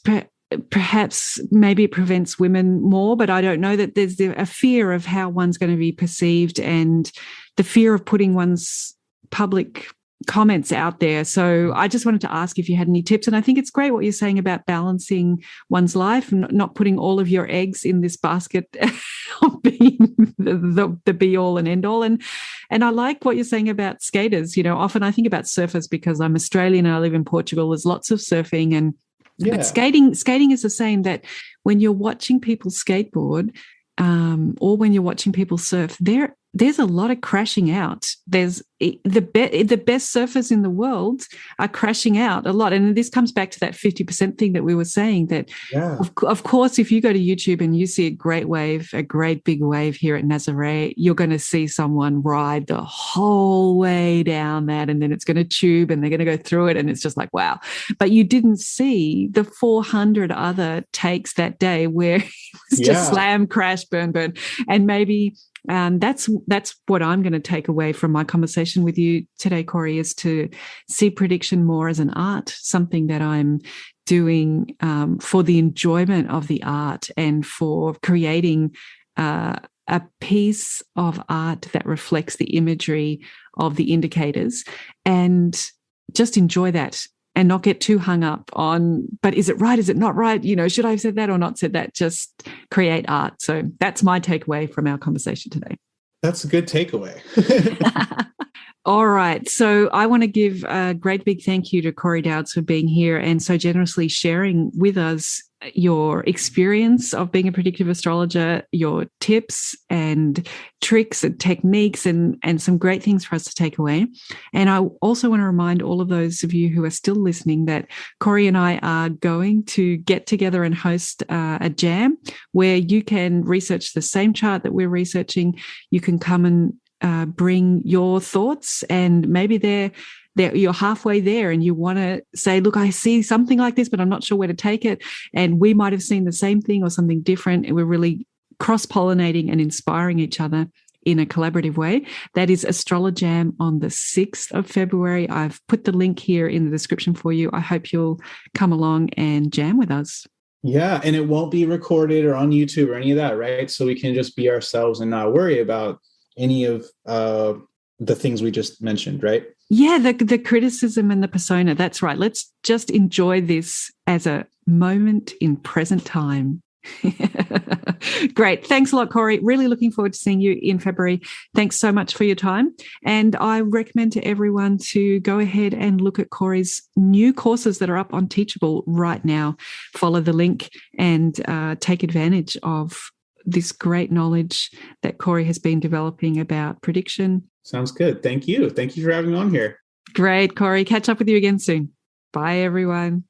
perhaps maybe it prevents women more, but I don't know, that there's a fear of how one's going to be perceived and the fear of putting one's public comments out there. So I just wanted to ask if you had any tips. And I think it's great what you're saying about balancing one's life and not putting all of your eggs in this basket of being the be all and end all. And I like what you're saying about skaters. Often I think about surfers because I'm Australian and I live in Portugal. There's lots of surfing but skating is the same, that when you're watching people skateboard or when you're watching people surf, there's a lot of crashing out. There's the best surfers in the world are crashing out a lot. And this comes back to that 50% thing that we were saying, that of course, if you go to YouTube and you see a great big wave here at Nazaré, you're going to see someone ride the whole way down that, and then it's going to tube and they're going to go through it. And it's just like, wow. But you didn't see the 400 other takes that day where it was just slam, crash, burn. And maybe that's what I'm going to take away from my conversation with you today, Corey, is to see prediction more as an art, something that I'm doing for the enjoyment of the art and for creating a piece of art that reflects the imagery of the indicators, and just enjoy that and not get too hung up on, but is it right? Is it not right? Should I have said that or not said that? Just create art. So that's my takeaway from our conversation today. That's a good takeaway. All right. So I want to give a great big thank you to Corey Dowds for being here and so generously sharing with us your experience of being a predictive astrologer, your tips and tricks and techniques, and some great things for us to take away. And I also want to remind all of those of you who are still listening that Corey and I are going to get together and host a jam where you can research the same chart that we're researching. You can come and bring your thoughts, and maybe they're you're halfway there and you want to say, look, I see something like this, but I'm not sure where to take it. And we might have seen the same thing or something different. And we're really cross-pollinating and inspiring each other in a collaborative way. That is Astrolojam on the 6th of February. I've put the link here in the description for you. I hope you'll come along and jam with us. Yeah, and it won't be recorded or on YouTube or any of that, right? So we can just be ourselves and not worry about any of the things we just mentioned, right? Yeah, the criticism and the persona. That's right. Let's just enjoy this as a moment in present time. Great. Thanks a lot, Corey. Really looking forward to seeing you in February. Thanks so much for your time. And I recommend to everyone to go ahead and look at Corey's new courses that are up on Teachable right now. Follow the link and take advantage of this great knowledge that Corey has been developing about prediction. Sounds good. Thank you. Thank you for having me on here. Great, Corey. Catch up with you again soon. Bye, everyone.